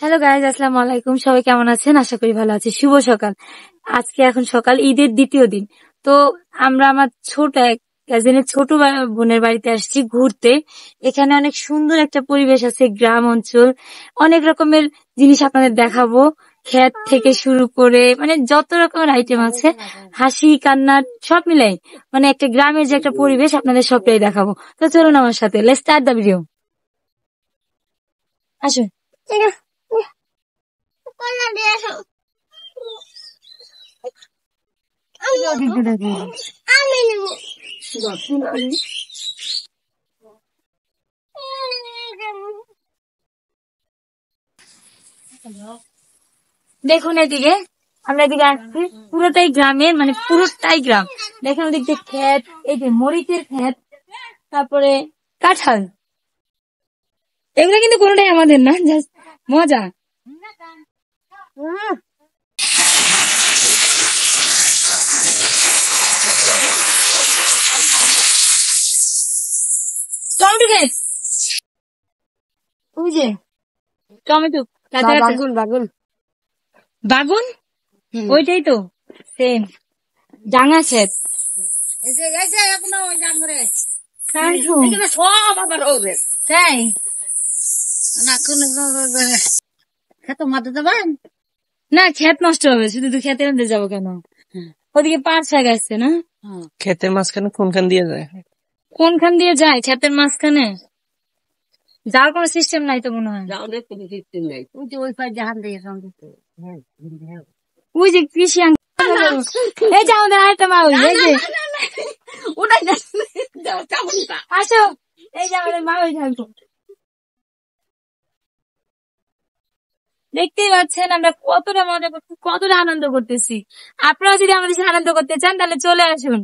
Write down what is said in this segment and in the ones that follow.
Hello guys, আসসালামু আলাইকুম। সবাই কেমন আছেন? আশা করি ভালো আছে। শুভ সকাল। আজকে এখন সকাল, ঈদের দ্বিতীয় দিন। তো আমরা আমার ছোট এক কাজিনের ছোট বোনের বাড়িতে আসছি ঘুরতে। এখানে অনেক সুন্দর একটা পরিবেশ আছে, গ্রাম অঞ্চল। অনেক রকমের জিনিস আপনাদের দেখাবো, ক্ষেত থেকে শুরু করে মানে যত রকমের আইটেম আছে, হাসি কান্না সব মিলাই মানে একটা গ্রামের যে একটা পরিবেশ আপনাদের সবটাই দেখাবো। তো চলুন আমার সাথে, লেটস স্টার্ট দ্য ভিডিও। আসুন। দেখুন এদিকে, আমরা এদিকে আসছি, পুরোটাই গ্রামের, মানে পুরোটাই গ্রাম। দেখুন ওদিক দিয়ে ক্ষেত, এই যে মরিচের ক্ষেত, তারপরে কাঁঠাল। এগুলো কিন্তু কোনোটাই আমাদের না, জাস্ট মজা। টমেটো ক্ষেত, ওই যে টমেটো, বাগুন বাগুন বাগুন, ওইটাই তো সেম। ডাঙা ক্ষেত, সব আবার হবে তাই না, ক্ষেত নষ্ট হবে, শুধু তো ক্ষেতের মধ্যে যাবো কেন? ওদিকে পাঁচ শাক আসছে না, ক্ষেতের মাঝখানে কোনখান দিয়ে যায়? কোনখান দিয়ে যায়? ক্ষেতের মাঝখানে যাওয়ার কোনো সিস্টেম নাই তো মনে হয়। ওই যে কৃষি এই যে আমাদের আরেকটা মাউস, এই যে আসো, এই যে আমাদের মাউস থাকবো। দেখতেই পাচ্ছেন আমরা কতটা মজা করছি, কতটা আনন্দ করতেছি। আপনারা যদি আমাদের সাথে আনন্দ করতে চান তাহলে চলে আসুন।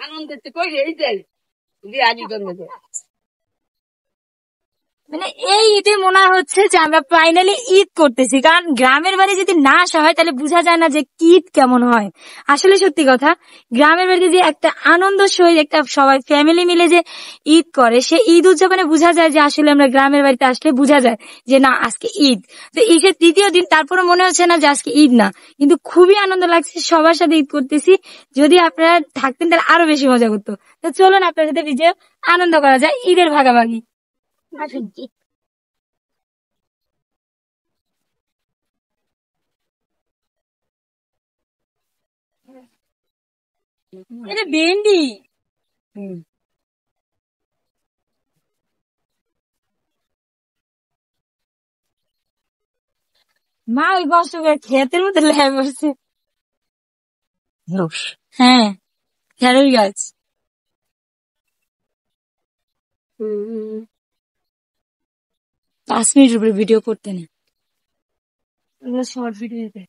আনন্দ মানে এই ঈদে মনে হচ্ছে যে আমরা ফাইনালি ঈদ করতেছি, কারণ গ্রামের বাড়ি যদি না আসা হয় তাহলে বোঝা যায় না যে ঈদ কেমন হয়। আসলে সত্যি কথা, গ্রামের বাড়িতে যে একটা আনন্দ সহিত একটা সবাই ফ্যামিলি মিলে যে ঈদ করে, সে ঈদ উদযাপনে বোঝা যায় যে আসলে আমরা গ্রামের বাড়িতে আসলে বোঝা যায় যে না আজকে ঈদ। তো ঈদের তৃতীয় দিন, তারপরে মনে হচ্ছে না যে আজকে ঈদ না, কিন্তু খুবই আনন্দ লাগছে, সবার সাথে ঈদ করতেছি। যদি আপনারা থাকতেন তাহলে আরো বেশি মজা করতো। তো চলুন আপনার সাথে বিজয় আনন্দ করা যায়, ঈদের ভাগাভাগি। এটা ভেন্ডি। মা ওই কষ্ট করে ক্ষেতের মধ্যে লেগে বসছে। হ্যাঁ, ঢেঁড়স গাছ। 5 মিনিট উপরে ভিডিও করতে নেই, শর্ট ভিডিও দিতে,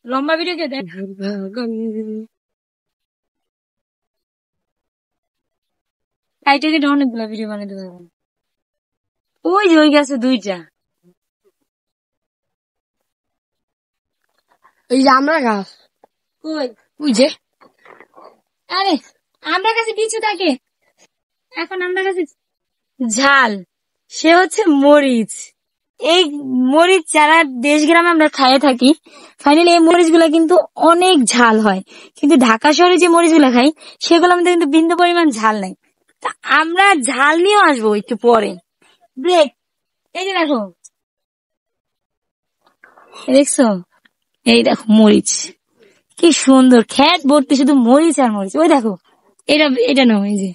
লম্বা ভিডিও কে দেখ। কাইটে কেটে অনেকগুলো ভিডিও বানাতে পারবো। ওই যে ওই গাছে দুইটা, এই যে আমরা গাছ, ওই ওই যে, আরে আমরা কাছে পিছু থাকে। এখন আমরা কাছে ঝাল, সে হচ্ছে মরিচ। এই মরিচ যারা দেশ গ্রামে আমরা খাইয়ে থাকি, ফাইনালি এই মরিচ গুলা কিন্তু অনেক ঝাল হয়। কিন্তু ঢাকা শহরে যে মরিচ গুলা খাই, সেগুলো আমাদের কিন্তু বিন্দু পরিমাণ ঝাল নাই। তা আমরা ঝাল নিয়েও আসবো একটু পরে। ব্রেক, এই যে দেখো, দেখছো, এই দেখো মরিচ, কি সুন্দর ক্ষেত ভর্তি শুধু মরিচ আর মরিচ। ওই দেখো, এটা এটা নাও, এই যে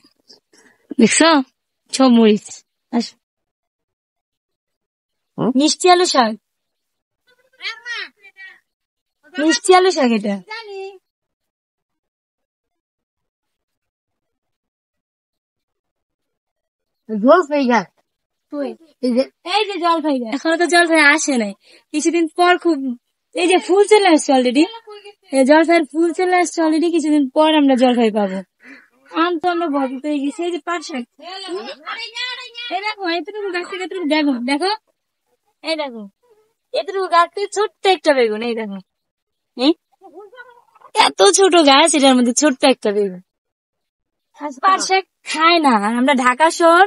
দেখছো, সব মরিচ। আসো, মিষ্টি আলু শাক, মিষ্টি আলু শাক এটা। জলপাই গাছ, এই যে জলপাই, এখনো তো জলপাই আসে নাই, কিছুদিন পর খুব, এই যে ফুল চলে আসছে অলরেডি, জলপাইয়ের ফুল চলে আসছে অলরেডি, কিছুদিন পর আমরা জলপাই পাবো। আম তো আমরা ভর্তি পেয়ে গেছি। এই যে পাট শাক, এই দেখো এতটুকু গাছ থেকে এতটুকু দেখো, দেখো এই দেখো, এতটুকু গাছ থেকে ছোট্ট একটা বেগুন, এই দেখো, এই এত ছোট গাছ, এটার মধ্যে ছোট্ট একটা বেগুন। পাট শাক খায় না, আর আমরা ঢাকা শহর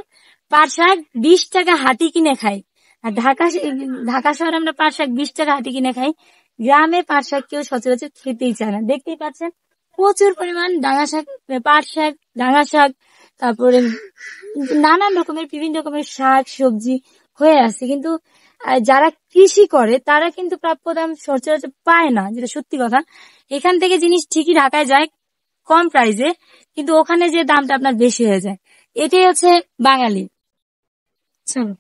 পাট শাক 20 টাকা হাতি কিনে খাই। আর ঢাকা শহরে আমরা পাট শাক 20 টাকা হাতি কিনে খাই। গ্রামে পাট শাক কেউ সচরাচর খেতেই চায় না। দেখতেই পাচ্ছেন প্রচুর পরিমাণ ডাঙা শাক, পাট শাক, ডাঙা শাক, তারপরে নানান রকমের বিভিন্ন রকমের শাক সবজি হয়ে আছে, কিন্তু যারা কৃষি করে তারা কিন্তু প্রাপ্য দাম সচরাচর পায় না, যেটা সত্যি কথা। এখান থেকে জিনিস ঠিকই ঢাকায় যায় কম প্রাইসে, কিন্তু ওখানে যে দামটা আপনার বেশি হয়ে যায়। এটাই হচ্ছে বাঙালি। চলো।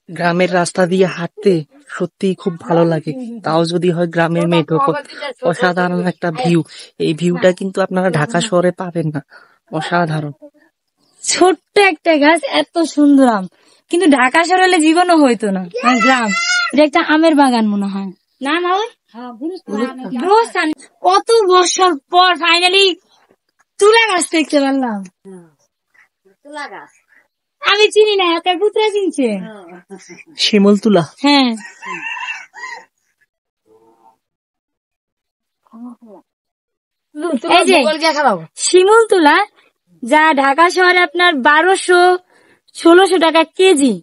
গ্রামের রাস্তা দিয়ে হাঁটতে সত্যি খুব ভালো লাগে, তাও যদি হয় গ্রামের মেঠো অসাধারণ একটা ভিউ। এই ভিউটা কিন্তু আপনারা ঢাকা শহরে পাবেন না। অসাধারণ। ছোট্ট একটা গাছ, এত সুন্দর আম, কিন্তু ঢাকা শহরে হলে জীবনও হইতো না। আর গ্রাম, এটা একটা আমের বাগান মনে হয় না না ওই গুলিস্তান। কত বছর পর ফাইনালি তুলা গাছ দেখতে পারলাম। আমি চিনি না, একটা পুত্রা চিনছে। শিমুল তুলা। হ্যাঁ, এই যে শিমুল তুলা, যা ঢাকা শহরে আপনার 1200-1600 টাকা কেজি।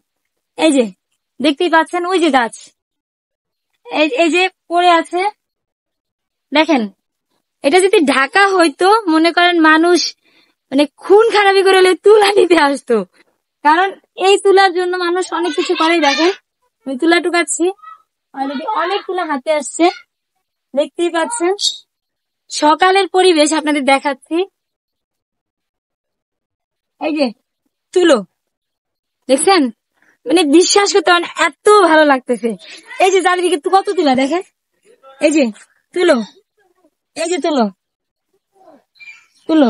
এই যে দেখতেই পাচ্ছেন, ওই যে গাছ, এই যে পড়ে আছে দেখেন। এটা যদি ঢাকা হইতো, মনে করেন মানুষ মানে খুন খারাপি করে হলে তুলা নিতে আসতো, কারণ এই তুলার জন্য মানুষ অনেক কিছু করে। দেখেন আমি তুলা টুকাচ্ছি, অলরেডি অনেক তুলা হাতে আসছে, দেখতেই পাচ্ছেন। সকালের পরিবেশ আপনাদের দেখাচ্ছি। এই যে তুলো দেখছেন, মানে বিশ্বাস করতে মানে এত ভালো লাগতেছে। এই যে চারিদিকে কত তুলা দেখেন, এই যে তুলো, এই যে তুলো তুলো।